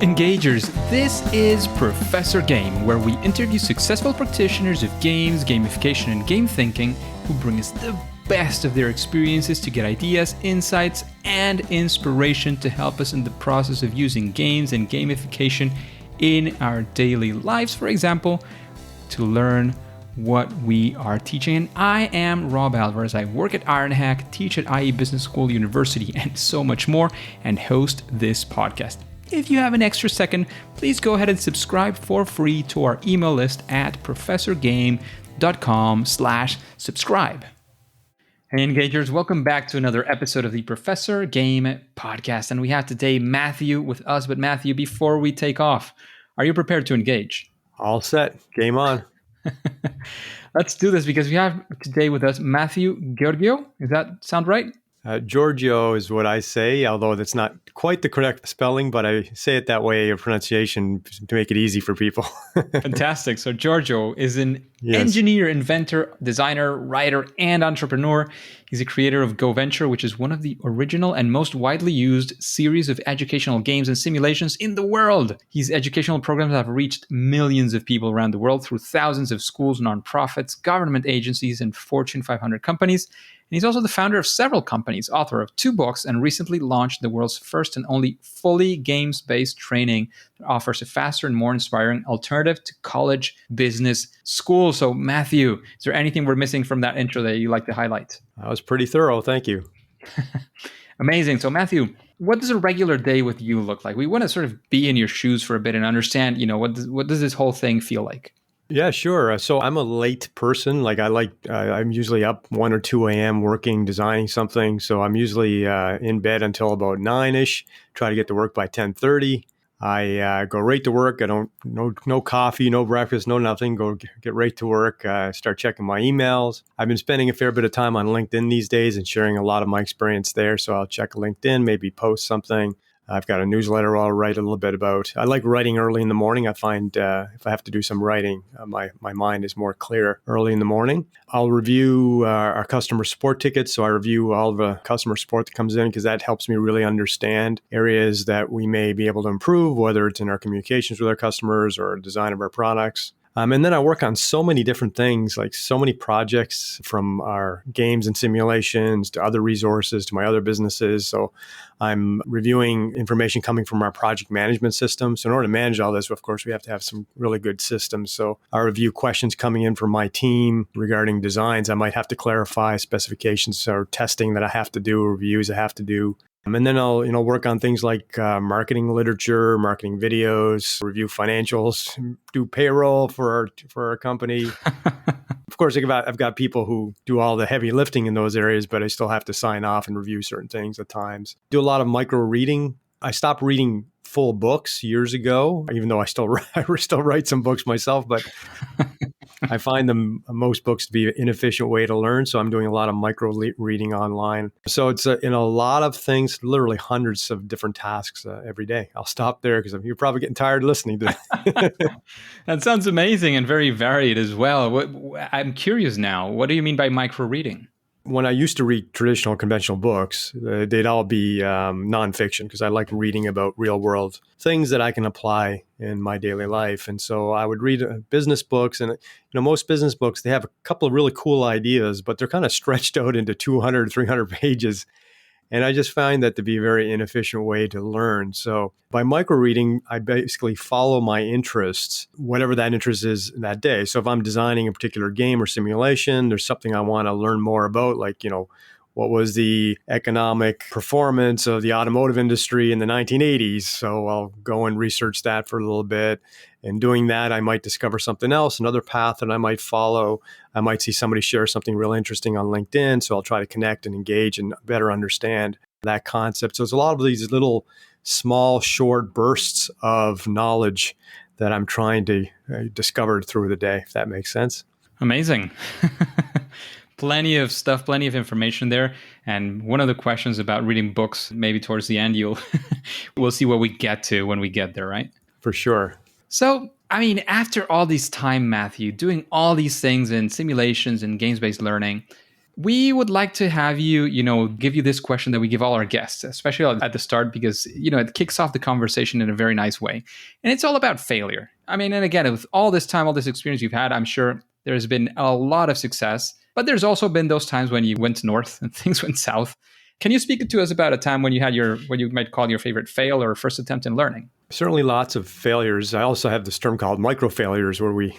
Engagers, this is Professor Game, where we interview successful practitioners of games, gamification, and game thinking who bring us the best of their experiences to get ideas, insights, and inspiration to help us in the process of using games and gamification in our daily lives, for example, to learn what we are teaching. And I am Rob Alvarez. I work at IronHack, teach at IE Business School University, and so much more, and host this podcast. If you have an extra second, please go ahead and subscribe for free to our email list at professorgame.com/subscribe. Hey Engagers, welcome back to another episode of the Professor Game podcast. And we have today Mathew with us. But Mathew, before we take off, are you prepared to engage? All set. Game on. Let's do this because we have today with us Mathew Georghiou. Does that sound right? Georghiou is what I say, although that's not quite the correct spelling, but I say it that way, a pronunciation, to make it easy for people. Fantastic. So Georghiou is an engineer, inventor, designer, writer, and entrepreneur. He's a creator of GoVenture, which is one of the original and most widely used series of educational games and simulations in the world. His educational programs have reached millions of people around the world through thousands of schools, nonprofits, government agencies, and Fortune 500 companies. And he's also the founder of several companies, author of 2 books, and recently launched the world's first and only fully games-based training that offers a faster and more inspiring alternative to college business school. So Mathew, is there anything we're missing from that intro that you'd like to highlight? That was pretty thorough. Thank you. Amazing. So Mathew, what does a regular day with you look like? We want to sort of be in your shoes for a bit and understand, what does this whole thing feel like? Yeah, sure. So I'm a late person. I'm usually up 1 or 2 a.m. working, designing something. So I'm usually in bed until about 9-ish, try to get to work by 10:30. I go right to work. I don't, no coffee, no breakfast, no nothing. Go get right to work, start checking my emails. I've been spending a fair bit of time on LinkedIn these days and sharing a lot of my experience there. So I'll check LinkedIn, maybe post something. I've got a newsletter I'll write a little bit about. I like writing early in the morning. I find if I have to do some writing, my mind is more clear early in the morning. I'll review our customer support tickets. So I review all the customer support that comes in because that helps me really understand areas that we may be able to improve, whether it's in our communications with our customers or design of our products. And then I work on so many different things, like so many projects from our games and simulations to other resources to my other businesses. So I'm reviewing information coming from our project management system. So in order to manage all this, of course, we have to have some really good systems. So I review questions coming in from my team regarding designs. I might have to clarify specifications or testing that I have to do, reviews I have to do. And then I'll, work on things like marketing literature, marketing videos, review financials, do payroll for our company. Of course, I've got people who do all the heavy lifting in those areas, but I still have to sign off and review certain things at times. Do a lot of micro reading. I stopped reading full books years ago, even though I still write some books myself, but I find most books to be an inefficient way to learn. So I'm doing a lot of micro reading online. So it's in a lot of things, literally hundreds of different tasks every day. I'll stop there because you're probably getting tired listening to it. That sounds amazing and very varied as well. I'm curious now, what do you mean by micro reading? When I used to read traditional conventional books, they'd all be nonfiction because I like reading about real world things that I can apply in my daily life. And so I would read business books, and most business books, they have a couple of really cool ideas, but they're kind of stretched out into 200, 300 pages. And I just find that to be a very inefficient way to learn. So by micro reading, I basically follow my interests, whatever that interest is that day. So if I'm designing a particular game or simulation, there's something I want to learn more about, like, what was the economic performance of the automotive industry in the 1980s? So I'll go and research that for a little bit. And doing that, I might discover something else, another path that I might follow. I might see somebody share something real interesting on LinkedIn. So I'll try to connect and engage and better understand that concept. So it's a lot of these little small, short bursts of knowledge that I'm trying to discover through the day, if that makes sense. Amazing. Plenty of stuff, plenty of information there. And one of the questions about reading books, maybe towards the end, we'll see what we get to when we get there, right? For sure. So, after all this time, Mathew, doing all these things in simulations and games-based learning, We would like to have you, give you this question that we give all our guests, especially at the start, because, it kicks off the conversation in a very nice way. And it's all about failure. I mean, and again, with all this time, all this experience you've had, I'm sure there's been a lot of success, but there's also been those times when you went north and things went south. Can you speak to us about a time when you had what you might call your favorite fail or first attempt in learning? Certainly lots of failures. I also have this term called micro failures where we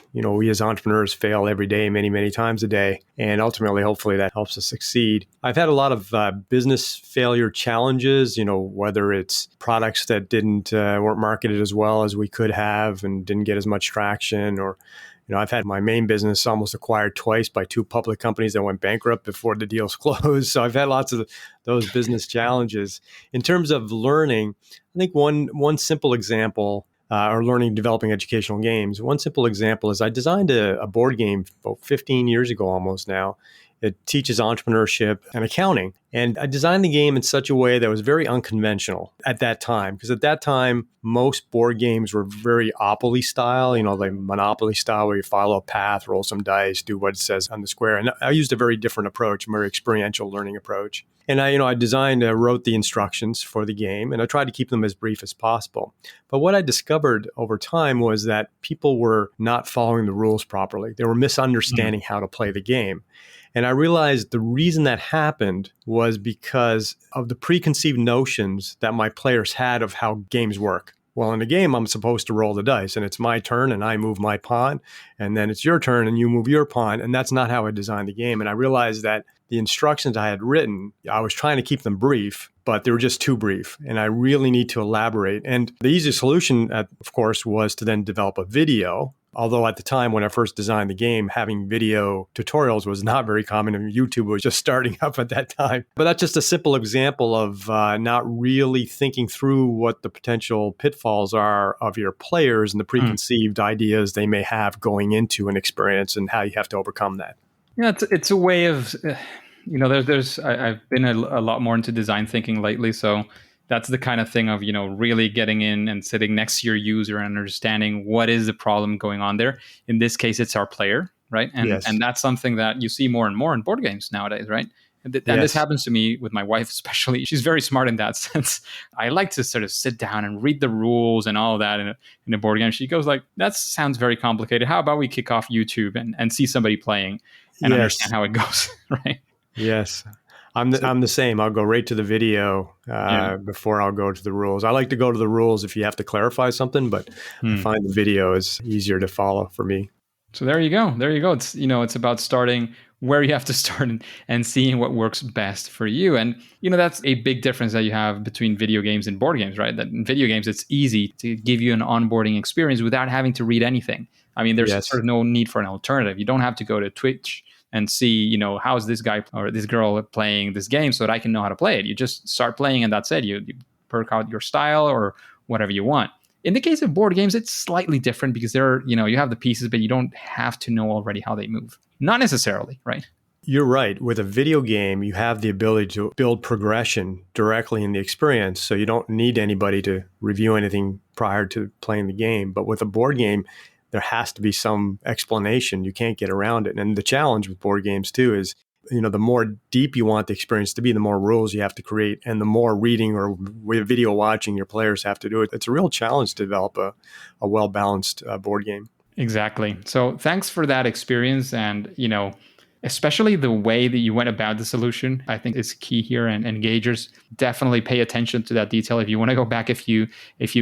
as entrepreneurs fail every day, many, many times a day. And ultimately, hopefully that helps us succeed. I've had a lot of business failure challenges, whether it's products that weren't marketed as well as we could have and didn't get as much traction, or I've had my main business almost acquired twice by two public companies that went bankrupt before the deals closed. So I've had lots of those business challenges. In terms of learning, I think one simple example, or learning, developing educational games, one simple example is I designed a board game about 15 years ago almost now. It teaches entrepreneurship and accounting. And I designed the game in such a way that was very unconventional at that time. Because at that time, most board games were very Opoly style, like Monopoly style, where you follow a path, roll some dice, do what it says on the square. And I used a very different approach, a very experiential learning approach. And I wrote the instructions for the game, and I tried to keep them as brief as possible. But what I discovered over time was that people were not following the rules properly. They were misunderstanding how to play the game. And I realized the reason that happened was because of the preconceived notions that my players had of how games work. Well, in a game, I'm supposed to roll the dice, and it's my turn, and I move my pawn, and then it's your turn, and you move your pawn, and that's not how I designed the game. And I realized that the instructions I had written, I was trying to keep them brief, but they were just too brief, and I really need to elaborate. And the easiest solution, of course, was to then develop a video. Although at the time when I first designed the game, having video tutorials was not very common, and YouTube was just starting up at that time. But that's just a simple example of not really thinking through what the potential pitfalls are of your players and the preconceived ideas they may have going into an experience and how you have to overcome that. Yeah, it's a way of, I've been a lot more into design thinking lately, so that's the kind of thing of, really getting in and sitting next to your user and understanding what is the problem going on there. In this case, it's our player, right? And Yes. and that's something that you see more and more in board games nowadays, right? And Yes. this happens to me with my wife, especially. She's very smart in that sense. I like to sort of sit down and read the rules and all of that in a board game. She goes like, that sounds very complicated. How about we kick off YouTube and see somebody playing and understand how it goes, right? Yes. I'm the same. I'll go right to the video before I'll go to the rules. I like to go to the rules if you have to clarify something, but I find the video is easier to follow for me. So there you go. It's it's about starting where you have to start and seeing what works best for you. And that's a big difference that you have between video games and board games, right? That in video games it's easy to give you an onboarding experience without having to read anything. I mean, there's sort of no need for an alternative. You don't have to go to Twitch and see, how's this guy or this girl playing this game so that I can know how to play it. You just start playing and that's it. You perk out your style or whatever you want. In the case of board games, it's slightly different because you have the pieces, but you don't have to know already how they move. Not necessarily, right? You're right. With a video game, you have the ability to build progression directly in the experience. So you don't need anybody to review anything prior to playing the game. But with a board game, there has to be some explanation. You can't get around it. And the challenge with board games too is, the more deep you want the experience to be, the more rules you have to create and the more reading or video watching your players have to do it. It's a real challenge to develop a well-balanced board game. Exactly. So thanks for that experience. And, especially the way that you went about the solution, I think is key here. And engagers definitely pay attention to that detail. If you want to go back a few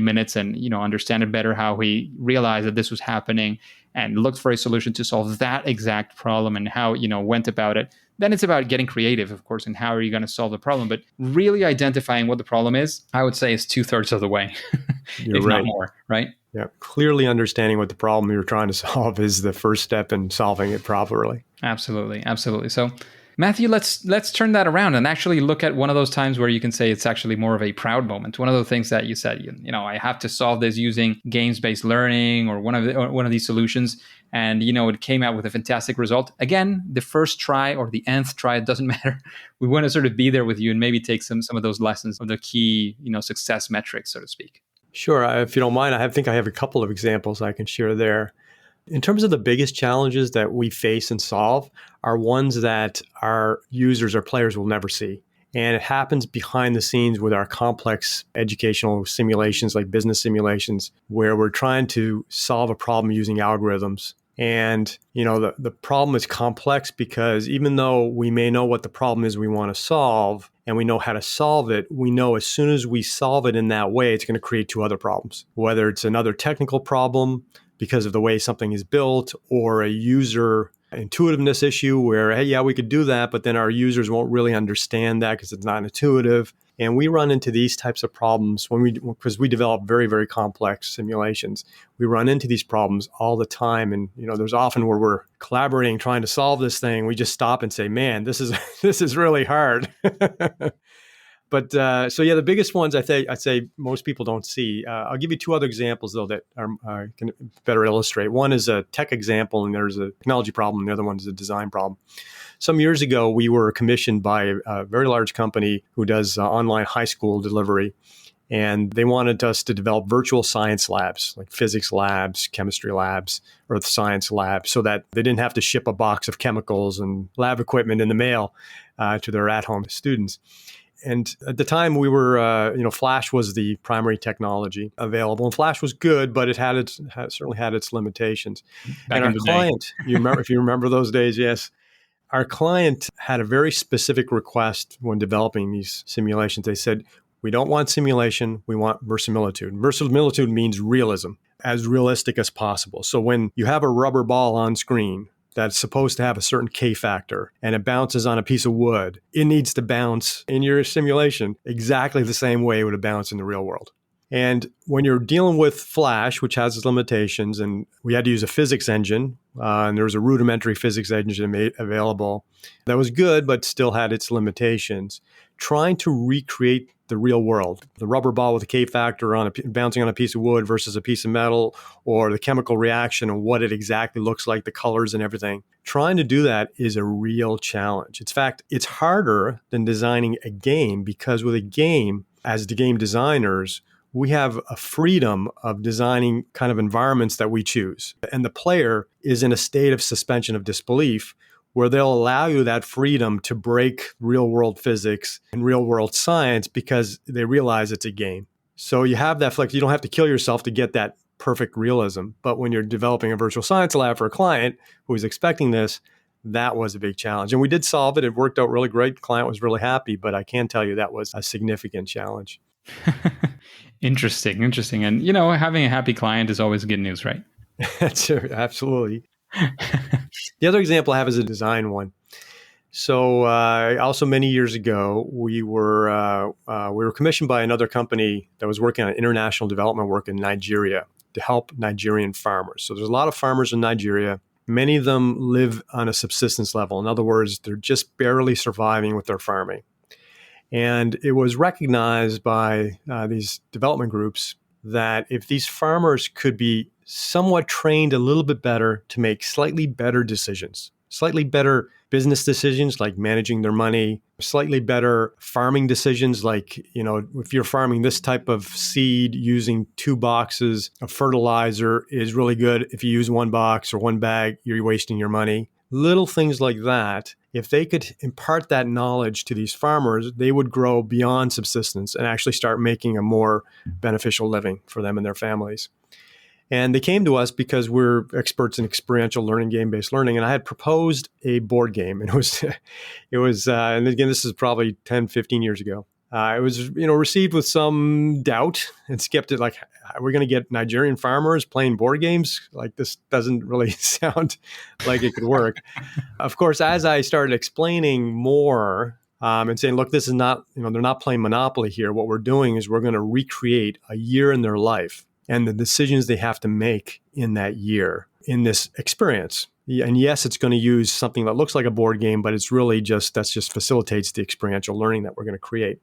minutes and, understand it better, how he realized that this was happening and looked for a solution to solve that exact problem and how, went about it. Then it's about getting creative, of course, and how are you going to solve the problem? But really identifying what the problem is, I would say is 2/3 of the way, You're if right. not more, right? Yeah. Clearly understanding what the problem you're trying to solve is the first step in solving it properly. Absolutely. Absolutely. So Mathew, let's turn that around and actually look at one of those times where you can say it's actually more of a proud moment. One of the things that you said, I have to solve this using games-based learning or one of these solutions, and it came out with a fantastic result. Again, the first try or the nth try, it doesn't matter. We want to sort of be there with you and maybe take some of those lessons of the key, success metrics, so to speak. Sure. If you don't mind, I think I have a couple of examples I can share there. In terms of the biggest challenges that we face and solve are ones that our users or players will never see. And it happens behind the scenes with our complex educational simulations like business simulations, where we're trying to solve a problem using algorithms. And, the problem is complex because even though we may know what the problem is we want to solve and we know how to solve it, we know as soon as we solve it in that way, it's going to create two other problems, whether it's another technical problem because of the way something is built or a user intuitiveness issue where, hey, yeah, we could do that, but then our users won't really understand that because it's not intuitive. And we run into these types of problems because we develop very, very complex simulations. We run into these problems all the time. And, there's often where we're collaborating, trying to solve this thing. We just stop and say, man, this is really hard. But the biggest ones I'd say most people don't see. I'll give you two other examples, though, that can better illustrate. One is a tech example, and there's a technology problem. And the other one is a design problem. Some years ago, we were commissioned by a very large company who does online high school delivery. And they wanted us to develop virtual science labs, like physics labs, chemistry labs, earth science labs, so that they didn't have to ship a box of chemicals and lab equipment in the mail to their at-home students. And at the time, we were, Flash was the primary technology available, and Flash was good, but it certainly had its limitations. Back and in our the client, if you remember those days, yes, our client had a very specific request when developing these simulations. They said, we don't want simulation, we want verisimilitude. Verisimilitude means realism, as realistic as possible. So when you have a rubber ball on screen that's supposed to have a certain K factor and it bounces on a piece of wood, it needs to bounce in your simulation exactly the same way it would have bounced in the real world. And when you're dealing with Flash, which has its limitations, and we had to use a physics engine, and there was a rudimentary physics engine available that was good, but still had its limitations, trying to recreate the real world, the rubber ball with a K factor bouncing on a piece of wood versus a piece of metal, or the chemical reaction and what it exactly looks like, the colors and everything. Trying to do that is a real challenge. In fact, it's harder than designing a game because with a game, as the game designers, we have a freedom of designing kind of environments that we choose. And the player is in a state of suspension of disbelief where they'll allow you that freedom to break real world physics and real world science because they realize it's a game. So you have that flex. You don't have to kill yourself to get that perfect realism. But when you're developing a virtual science lab for a client who was expecting this, that was a big challenge. And we did solve it. It worked out really great. The client was really happy, but I can tell you that was a significant challenge. Interesting. And, having a happy client is always good news, right? Absolutely. The other example I have is a design one. So also many years ago, we were commissioned by another company that was working on international development work in Nigeria to help Nigerian farmers. So there's a lot of farmers in Nigeria. Many of them live on a subsistence level. In other words, they're just barely surviving with their farming. And it was recognized by these development groups that if these farmers could be somewhat trained a little bit better to make slightly better decisions, slightly better business decisions like managing their money, slightly better farming decisions like, if you're farming this type of seed, using 2 boxes of fertilizer is really good. If you use 1 box or 1 bag, you're wasting your money. Little things like that. If they could impart that knowledge to these farmers, they would grow beyond subsistence and actually start making a more beneficial living for them and their families. And they came to us because we're experts in experiential learning, game-based learning. And I had proposed a board game. And it was, and again, this is probably 10, 15 years ago. It was, received with some doubt and skeptic, like, we're going to get Nigerian farmers playing board games? Like, this doesn't really sound like it could work. Of course, as I started explaining more and saying, look, this is not, they're not playing Monopoly here. What we're doing is we're going to recreate a year in their life and the decisions they have to make in that year in this experience. And yes, it's going to use something that looks like a board game, but it's really just facilitates the experiential learning that we're going to create.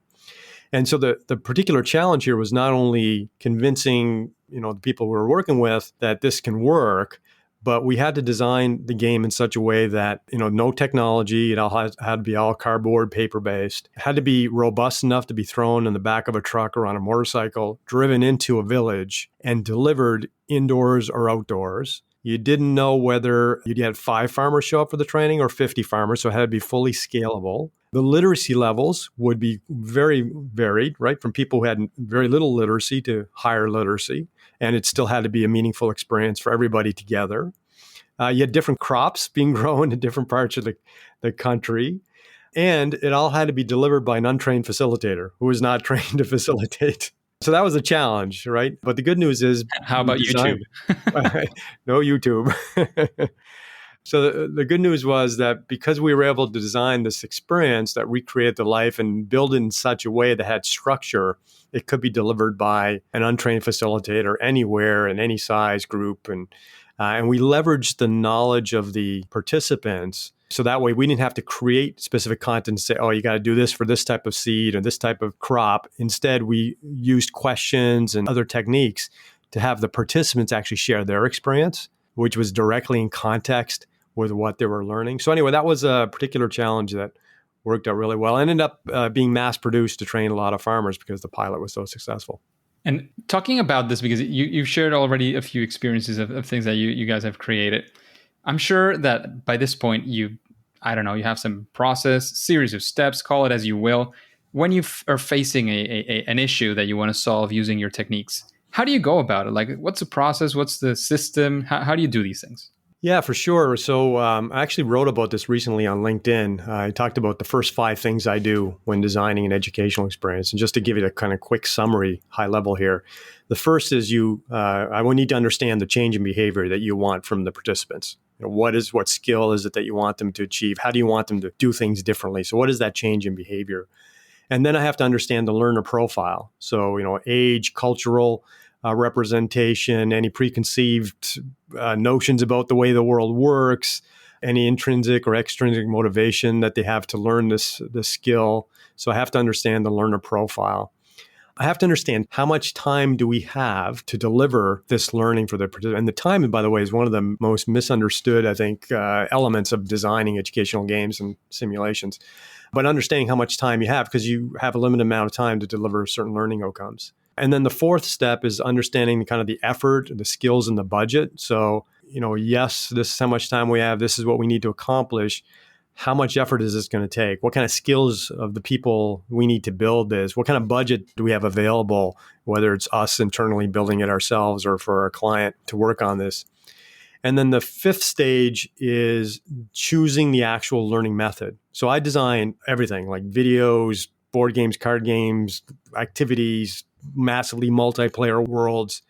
And so the particular challenge here was not only convincing, the people we were working with that this can work, but we had to design the game in such a way that, no technology, it all had to be all cardboard, paper-based. It had to be robust enough to be thrown in the back of a truck or on a motorcycle, driven into a village and delivered indoors or outdoors. You didn't know whether you'd get 5 farmers show up for the training or 50 farmers, so it had to be fully scalable. The literacy levels would be very varied, right? From people who had very little literacy to higher literacy, and it still had to be a meaningful experience for everybody together. You had different crops being grown in different parts of the country, and it all had to be delivered by an untrained facilitator who was not trained to facilitate. So that was a challenge, right? But the good news is, How about YouTube? No YouTube. So the good news was that because we were able to design this experience that recreated the life and build it in such a way that had structure, it could be delivered by an untrained facilitator anywhere in any size group. And we leveraged the knowledge of the participants. So that way we didn't have to create specific content and say, oh, you got to do this for this type of seed or this type of crop. Instead, we used questions and other techniques to have the participants actually share their experience, which was directly in context with what they were learning. So anyway, that was a particular challenge that worked out really well. It ended up being mass produced to train a lot of farmers because the pilot was so successful. And talking about this, because you've shared already a few experiences of things that you guys have created. I'm sure that by this point, you have some process, series of steps, call it as you will. When you are facing an issue that you want to solve using your techniques, how do you go about it? Like, what's the process? What's the system? How do you do these things? Yeah, for sure. So I actually wrote about this recently on LinkedIn. I talked about the first 5 things I do when designing an educational experience. And just to give you a kind of quick summary, high level here, the first is I will need to understand the change in behavior that you want from the participants. What skill is it that you want them to achieve? How do you want them to do things differently? So what is that change in behavior? And then I have to understand the learner profile. So, age, cultural representation, any preconceived notions about the way the world works, any intrinsic or extrinsic motivation that they have to learn this skill. So I have to understand the learner profile. I have to understand how much time do we have to deliver this learning for the participant. And the time, by the way, is one of the most misunderstood, I think, elements of designing educational games and simulations. But understanding how much time you have, because you have a limited amount of time to deliver certain learning outcomes. And then the fourth step is understanding kind of the effort, the skills, and the budget. So, yes, this is how much time we have. This is what we need to accomplish. How much effort is this going to take? What kind of skills of the people we need to build this? What kind of budget do we have available, whether it's us internally building it ourselves or for our client to work on this? And then the fifth stage is choosing the actual learning method. So I design everything like videos, board games, card games, activities, massively multiplayer worlds.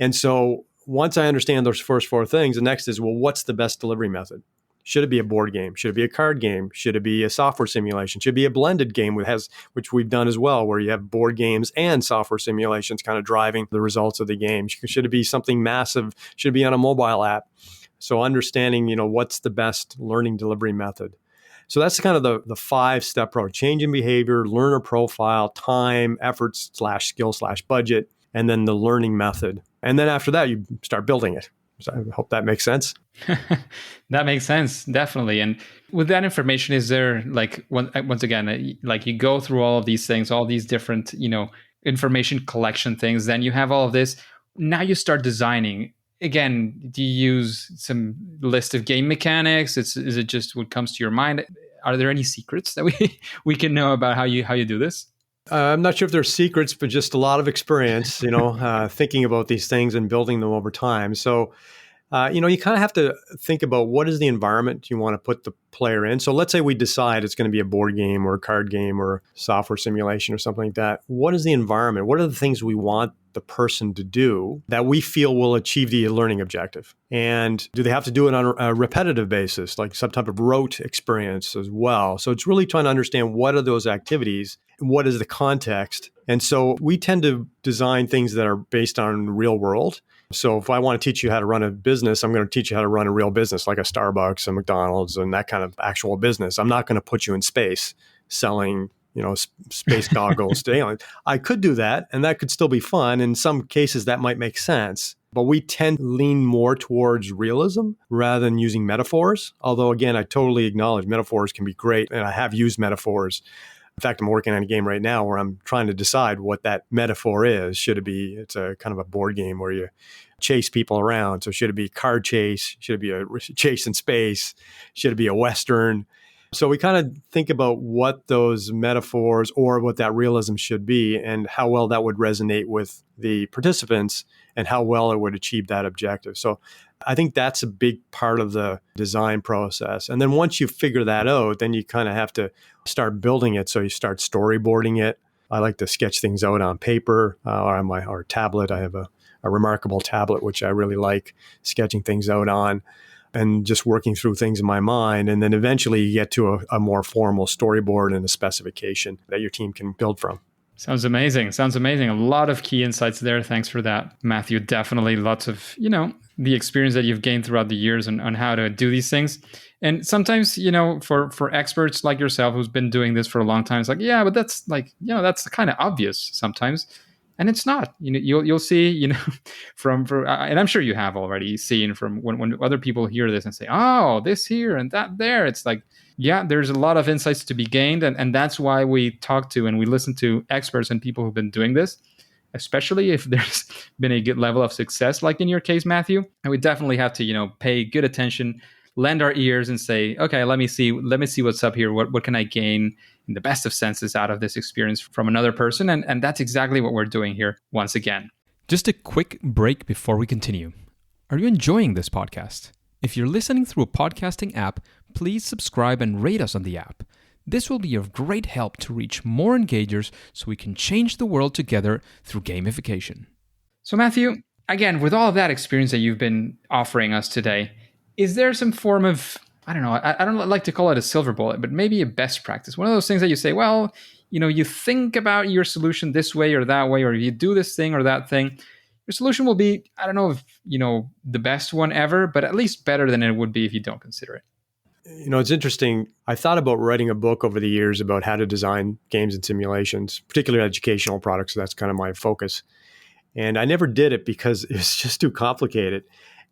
And so once I understand those first 4 things, the next is, well, what's the best delivery method? Should it be a board game? Should it be a card game? Should it be a software simulation? Should it be a blended game which we've done as well, where you have board games and software simulations kind of driving the results of the game? Should it be something massive? Should it be on a mobile app? So understanding, what's the best learning delivery method. So that's kind of the 5-step approach: change in behavior, learner profile, time, effort / skill / budget, and then the learning method. And then after that, you start building it. So I hope that makes sense. That makes sense, definitely. And with that information, is there once again, like you go through all of these things, all these different, information collection things, then you have all of this. Now you start designing. Again, do you use some list of game mechanics? Is it just what comes to your mind? Are there any secrets that we can know about how you do this? I'm not sure if there's secrets, but just a lot of experience, thinking about these things and building them over time. So, you kind of have to think about what is the environment you want to put the player in. So let's say we decide it's going to be a board game or a card game or software simulation or something like that. What is the environment? What are the things we want the person to do that we feel will achieve the learning objective? And do they have to do it on a repetitive basis, like some type of rote experience as well? So it's really trying to understand what are those activities, what is the context. And so we tend to design things that are based on real world. So if I want to teach you how to run a business, I'm going to teach you how to run a real business, like a Starbucks, a McDonald's, and that kind of actual business. I'm not going to put you in space selling, space goggles to aliens. I could do that, and that could still be fun. In some cases, that might make sense. But we tend to lean more towards realism rather than using metaphors. Although, again, I totally acknowledge metaphors can be great, and I have used metaphors In fact, I'm working on a game right now where I'm trying to decide what that metaphor is. It's a kind of a board game where you chase people around. So should it be car chase? Should it be a chase in space? Should it be a Western? So we kind of think about what those metaphors or what that realism should be and how well that would resonate with the participants and how well it would achieve that objective. So I think that's a big part of the design process. And then once you figure that out, then you kind of have to start building it. So you start storyboarding it. I like to sketch things out on paper or on my tablet. I have a remarkable tablet, which I really like sketching things out on and just working through things in my mind. And then eventually you get to a more formal storyboard and a specification that your team can build from. Sounds amazing. A lot of key insights there. Thanks for that, Matthew. Definitely lots of, the experience that you've gained throughout the years on how to do these things. And sometimes, for experts like yourself who's been doing this for a long time, it's like, yeah, but that's that's kind of obvious sometimes. And it's not. You'll see, from and I'm sure you have already seen from when other people hear this and say, oh, this here and that there. It's like, yeah, there's a lot of insights to be gained. And that's why we talk to and we listen to experts and people who've been doing this, especially if there's been a good level of success, like in your case, Matthew. And we definitely have to, pay good attention, lend our ears and say, okay, let me see what's up here. What can I gain in the best of senses out of this experience from another person? And that's exactly what we're doing here once again. Just a quick break before we continue. Are you enjoying this podcast? If you're listening through a podcasting app, please subscribe and rate us on the app. This will be of great help to reach more engagers so we can change the world together through gamification. So Matthew, again, with all of that experience that you've been offering us today, is there some form of, I don't know, I don't like to call it a silver bullet, but maybe a best practice? One of those things that you say, well, you think about your solution this way or that way, or you do this thing or that thing, your solution will be, I don't know if, the best one ever, but at least better than it would be if you don't consider it. It's interesting. I thought about writing a book over the years about how to design games and simulations, particularly educational products. So that's kind of my focus. And I never did it because it's just too complicated.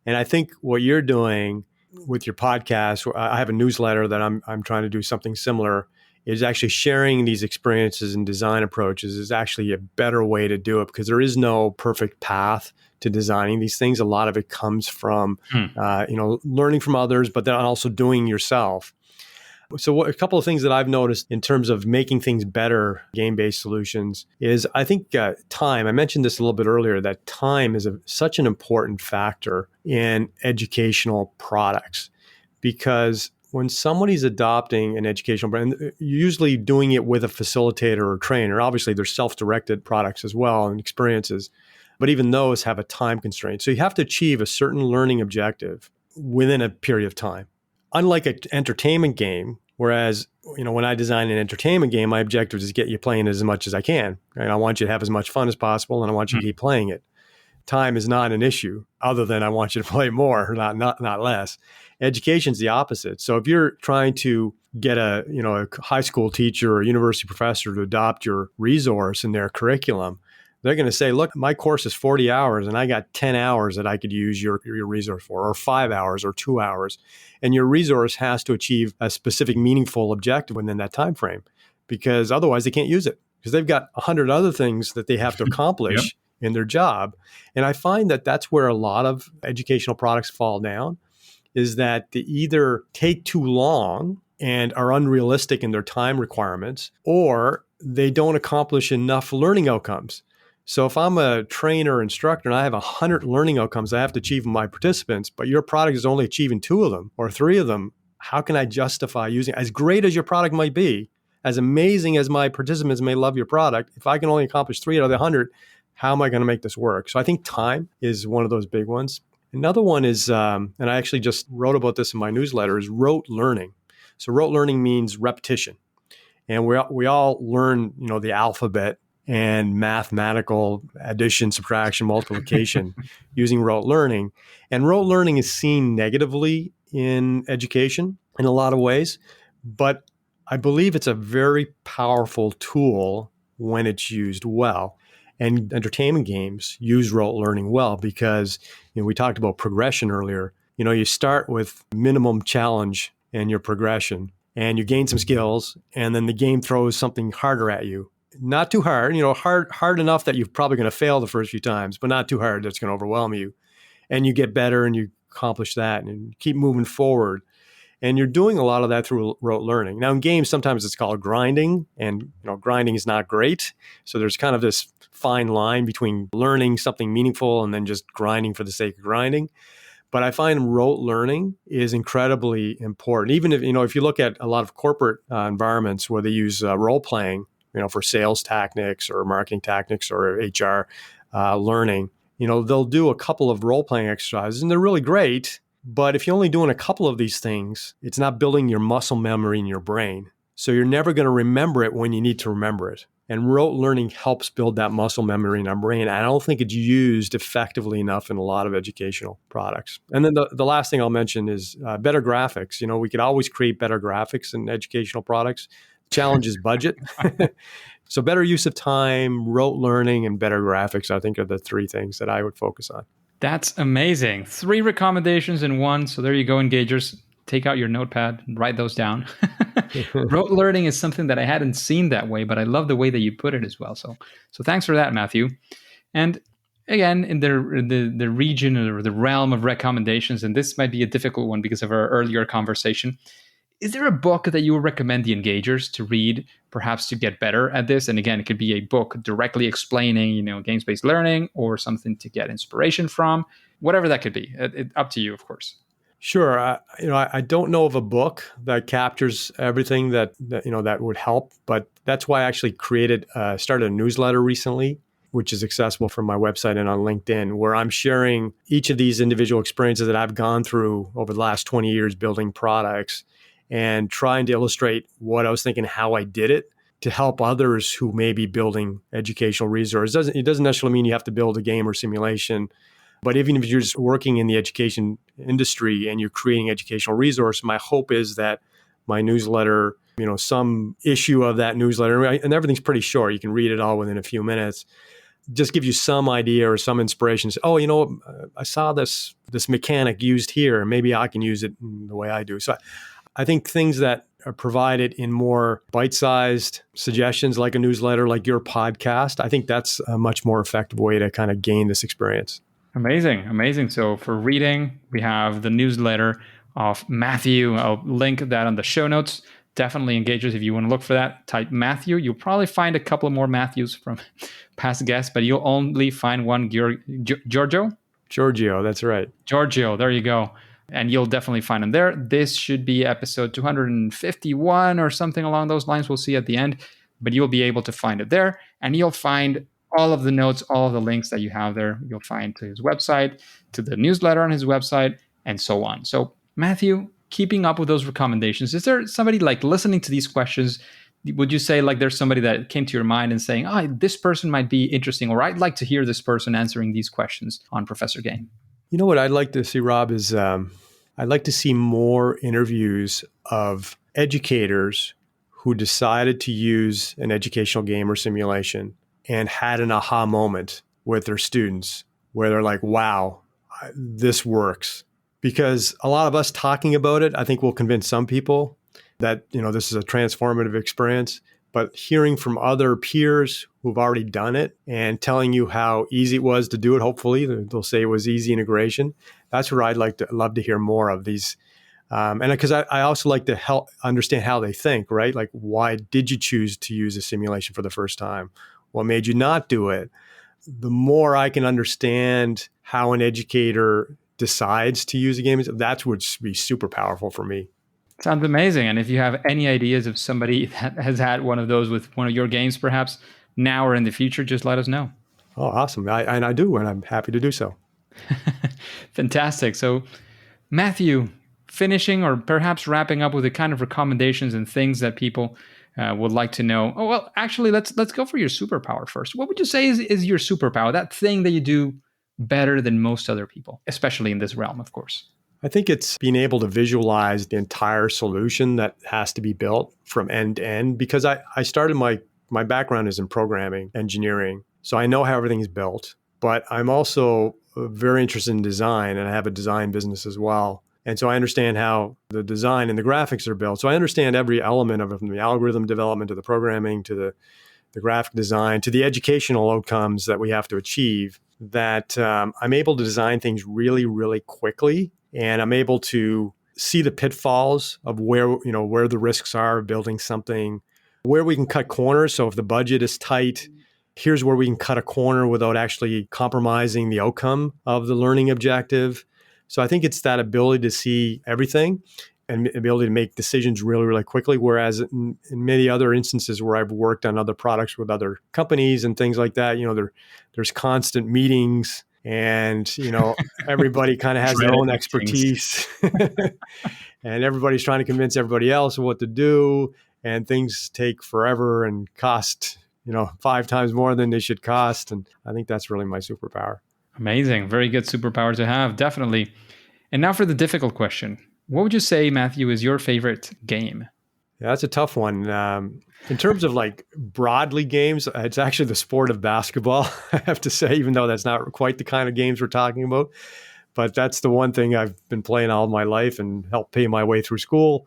And I think what you're doing with your podcast, I have a newsletter that I'm trying to do something similar, is actually sharing these experiences and design approaches is actually a better way to do it because there is no perfect path to designing these things. A lot of it comes from, learning from others, but then also doing yourself. So a couple of things that I've noticed in terms of making things better, game-based solutions, is I think time. I mentioned this a little bit earlier, that time is such an important factor in educational products because when somebody's adopting an educational brand, you're usually doing it with a facilitator or trainer. Obviously, there's self-directed products as well and experiences, but even those have a time constraint. So you have to achieve a certain learning objective within a period of time. Unlike an entertainment game, whereas when I design an entertainment game, my objective is to get you playing as much as I can. Right? I want you to have as much fun as possible, and I want you to keep playing it. Time is not an issue, other than I want you to play more, not less. Education's the opposite. So if you're trying to get a high school teacher or a university professor to adopt your resource in their curriculum, they're going to say, look, my course is 40 hours and I got 10 hours that I could use your resource for, or 5 hours or 2 hours. And your resource has to achieve a specific meaningful objective within that time frame, because otherwise they can't use it because they've got 100 other things that they have to accomplish in their job. And I find that that's where a lot of educational products fall down, is that they either take too long and are unrealistic in their time requirements, or they don't accomplish enough learning outcomes. So if I'm a trainer or instructor and I have 100 learning outcomes I have to achieve with my participants, but your product is only achieving 2 of them or 3 of them, how can I justify using it? As great as your product might be, as amazing as my participants may love your product, if I can only accomplish 3 out of the 100, how am I going to make this work? So I think time is one of those big ones. Another one is, and I actually just wrote about this in my newsletter, is rote learning. So rote learning means repetition. And we all learn, the alphabet and mathematical addition, subtraction, multiplication using rote learning. And rote learning is seen negatively in education in a lot of ways, but I believe it's a very powerful tool when it's used well. And entertainment games use rote learning well because, we talked about progression earlier. You start with minimum challenge in your progression. and you gain some skills, and then the game throws something harder at you. Not too hard, hard enough that you're probably going to fail the first few times, but not too hard that's going to overwhelm you. And you get better and you accomplish that and you keep moving forward. And you're doing a lot of that through rote learning. Now in games, sometimes it's called grinding, and grinding is not great. So there's kind of this fine line between learning something meaningful and then just grinding for the sake of grinding. But I find rote learning is incredibly important. Even if you look at a lot of corporate environments where they use role playing, for sales tactics or marketing tactics or HR learning, they'll do a couple of role playing exercises and they're really great. But if you're only doing a couple of these things, it's not building your muscle memory in your brain. So you're never going to remember it when you need to remember it. And rote learning helps build that muscle memory in our brain. I don't think it's used effectively enough in a lot of educational products. And then the last thing I'll mention is better graphics. We could always create better graphics in educational products. Challenge is budget. So better use of time, rote learning, and better graphics, I think, are the three things that I would focus on. That's amazing. 3 recommendations in one. So there you go, engagers. Take out your notepad and write those down. Rote learning is something that I hadn't seen that way, but I love the way that you put it as well. So thanks for that, Mathew. And again, in the region or the realm of recommendations, and this might be a difficult one because of our earlier conversation, is there a book that you would recommend the engagers to read, perhaps to get better at this? And again, it could be a book directly explaining, games-based learning, or something to get inspiration from, whatever that could be. Up to you, of course. Sure. I don't know of a book that captures everything that would help, but that's why I actually started a newsletter recently, which is accessible from my website and on LinkedIn, where I'm sharing each of these individual experiences that I've gone through over the last 20 years building products and trying to illustrate what I was thinking, how I did it, to help others who may be building educational resources. It doesn't necessarily mean you have to build a game or simulation, but even if you're just working in the education industry and you're creating educational resource, my hope is that my newsletter, some issue of that newsletter, and everything's pretty short, you can read it all within a few minutes, just gives you some idea or some inspiration. Oh, I saw this mechanic used here, and maybe I can use it in the way I do. So I think things that are provided in more bite-sized suggestions, like a newsletter, like your podcast, I think that's a much more effective way to kind of gain this experience. Amazing. So for reading, we have the newsletter of Mathew. I'll link that on the show notes. Definitely engagers, if you want to look for that, type Mathew. You'll probably find a couple more Mathews from past guests, but you'll only find one, Georghiou? Georghiou, that's right. Georghiou, there you go. And you'll definitely find him there. This should be episode 251 or something along those lines. We'll see at the end, but you'll be able to find it there. And you'll find all of the notes, all of the links that you have there. You'll find to his website, to the newsletter on his website, and so on. So Mathew, keeping up with those recommendations, is there somebody like listening to these questions? Would you say like there's somebody that came to your mind and saying, oh, this person might be interesting, or I'd like to hear this person answering these questions on Professor Game? You know what I'd like to see, Rob, is I'd like to see more interviews of educators who decided to use an educational game or simulation and had an aha moment with their students where they're like, wow, this works. Because a lot of us talking about it, I think will convince some people that, this is a transformative experience. But hearing from other peers who've already done it and telling you how easy it was to do it, hopefully, they'll say it was easy integration. That's where I'd love to hear more of these. And because I also like to help understand how they think, right? Like, why did you choose to use a simulation for the first time? What made you not do it? The more I can understand how an educator decides to use a game, that's would be super powerful for me. Sounds amazing. And if you have any ideas of somebody that has had one of those with one of your games, perhaps now or in the future, just let us know. Oh, awesome. I do, and I'm happy to do so. Fantastic. So Mathew, finishing or perhaps wrapping up with the kind of recommendations and things that people would like to know. Oh, well, actually, let's go for your superpower first. What would you say is your superpower, that thing that you do better than most other people, especially in this realm, of course? I think it's being able to visualize the entire solution that has to be built from end to end, because I started my background is in programming, engineering. So I know how everything is built, but I'm also very interested in design, and I have a design business as well. And so I understand how the design and the graphics are built. So I understand every element of it, from the algorithm development to the programming to the graphic design to the educational outcomes that we have to achieve, that I'm able to design things really, really quickly. And I'm able to see the pitfalls of where the risks are of building something, where we can cut corners. So if the budget is tight, here's where we can cut a corner without actually compromising the outcome of the learning objective. So I think it's that ability to see everything and ability to make decisions really, really quickly. Whereas in many other instances where I've worked on other products with other companies and things like that, there's constant meetings and, everybody kind of has their own expertise and everybody's trying to convince everybody else of what to do, and things take forever and cost, 5 times more than they should cost. And I think that's really my superpower. Amazing. Very good superpower to have, definitely. And now for the difficult question. What would you say, Mathew, is your favorite game? Yeah, that's a tough one. In terms of broadly games, it's actually the sport of basketball, I have to say, even though that's not quite the kind of games we're talking about. But that's the one thing I've been playing all my life and helped pay my way through school.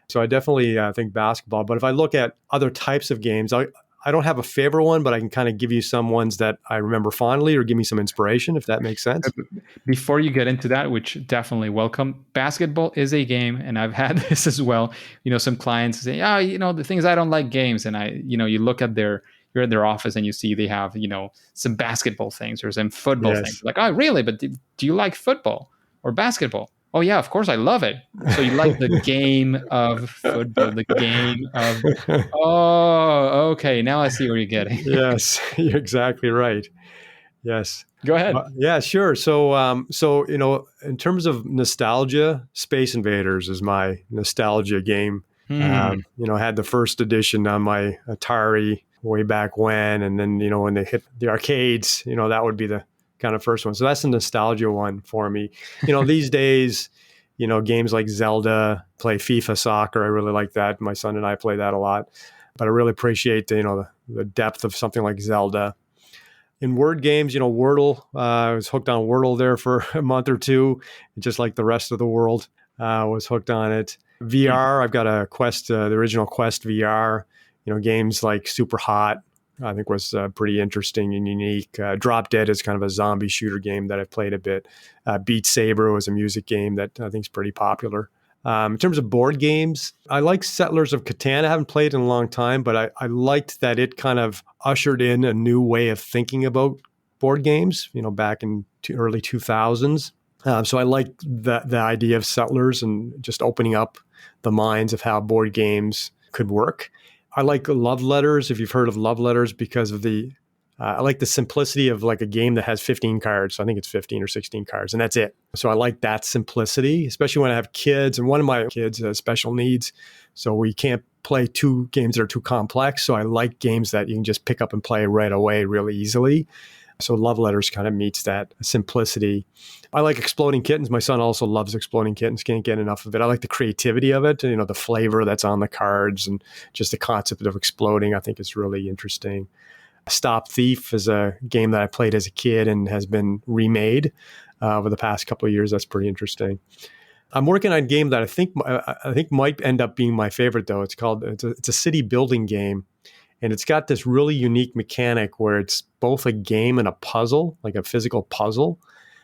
So I definitely think basketball. But if I look at other types of games, I don't have a favorite one, but I can kind of give you some ones that I remember fondly or give me some inspiration, if that makes sense. Before you get into that, which definitely welcome, basketball is a game, and I've had this as well. Some clients say, the things I don't like games, and you look at you're in their office and you see they have, some basketball things or some football things. Like, oh, really? But do you like football or basketball? Oh, yeah, of course I love it. So you like the game of football, the game of, oh, okay, now I see where you're getting. Yes, you're exactly right. Yes. Go ahead. Yeah, sure. So, in terms of nostalgia, Space Invaders is my nostalgia game. I had the first edition on my Atari way back when, and then, when they hit the arcades, that would be the kind of first one. So that's a nostalgia one for me. These days, games like Zelda, play FIFA soccer. I really like that. My son and I play that a lot, but I really appreciate the depth of something like Zelda. In word games, Wordle, I was hooked on Wordle there for a month or two, just like the rest of the world was hooked on it. VR, I've got a Quest, the original Quest VR, games like Super Hot, I think was pretty interesting and unique. Drop Dead is kind of a zombie shooter game that I've played a bit. Beat Saber was a music game that I think is pretty popular. In terms of board games, I like Settlers of Catan. I haven't played in a long time, but I liked that it kind of ushered in a new way of thinking about board games, back in early 2000s. So I like the idea of Settlers and just opening up the minds of how board games could work. I like Love Letters, if you've heard of Love Letters, because of I like the simplicity of like a game that has 15 cards. So I think it's 15 or 16 cards, and that's it. So I like that simplicity, especially when I have kids. And one of my kids has special needs, so we can't play 2 games that are too complex. So I like games that you can just pick up and play right away really easily. So Love Letters kind of meets that simplicity. I like Exploding Kittens. My son also loves Exploding Kittens. Can't get enough of it. I like the creativity of it, the flavor that's on the cards and just the concept of exploding. I think is really interesting. Stop Thief is a game that I played as a kid and has been remade over the past couple of years. That's pretty interesting. I'm working on a game that I think might end up being my favorite, though. It's a city building game. And it's got this really unique mechanic where it's both a game and a puzzle, like a physical puzzle,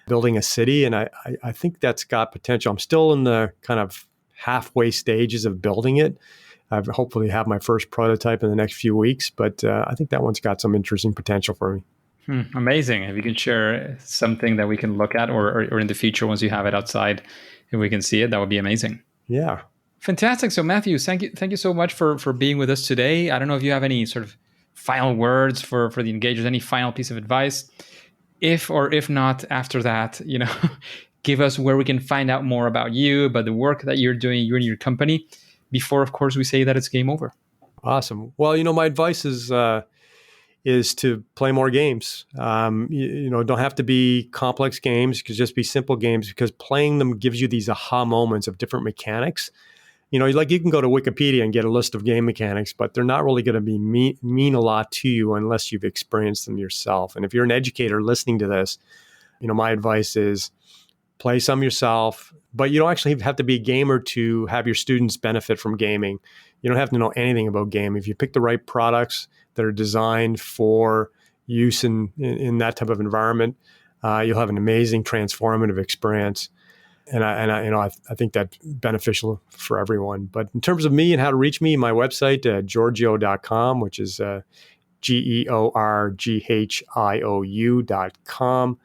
building a city. And I think that's got potential. I'm still in the kind of halfway stages of building it. I hopefully have my first prototype in the next few weeks, but I think that one's got some interesting potential for me. Amazing. If you can share something that we can look at or in the future, once you have it outside and we can see it, that would be amazing. Yeah. Fantastic. So Mathew, thank you so much for being with us today. I don't know if you have any sort of final words for the engagers, any final piece of advice. If not, after that, give us where we can find out more about you, about the work that you're doing, you and your company, before, of course, we say that it's game over. Awesome. Well, my advice is to play more games. Don't have to be complex games. It could just be simple games, because playing them gives you these aha moments of different mechanics. You can go to Wikipedia and get a list of game mechanics, but they're not really going to be mean a lot to you unless you've experienced them yourself. And if you're an educator listening to this, my advice is play some yourself, but you don't actually have to be a gamer to have your students benefit from gaming. You don't have to know anything about gaming. If you pick the right products that are designed for use in that type of environment, you'll have an amazing transformative experience. And I think that's beneficial for everyone. But in terms of me and how to reach me, my website, Georghiou.com, which is Georghiou.com.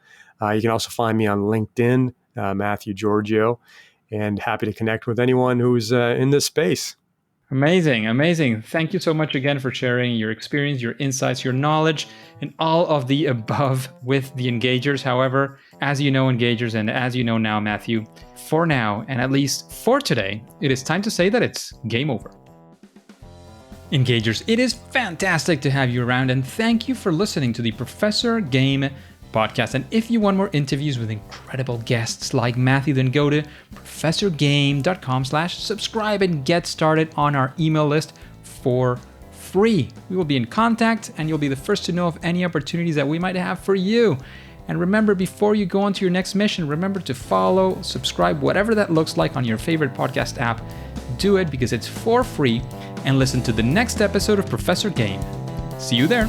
You can also find me on LinkedIn, Mathew Georghiou, and happy to connect with anyone who's in this space. Amazing, amazing. Thank you so much again for sharing your experience, your insights, your knowledge, and all of the above with the Engagers. However, as you know, Engagers, and as you know now, Mathew, for now, and at least for today, it is time to say that it's game over. Engagers, it is fantastic to have you around, and thank you for listening to the Professor Game podcast. And if you want more interviews with incredible guests like Mathew, then go to professorgame.com/subscribe and get started on our email list for free. We will be in contact and you'll be the first to know of any opportunities that we might have for you. And remember, before you go on to your next mission, remember to follow, subscribe, whatever that looks like on your favorite podcast app. Do it because it's for free, and listen to the next episode of Professor Game. See you there.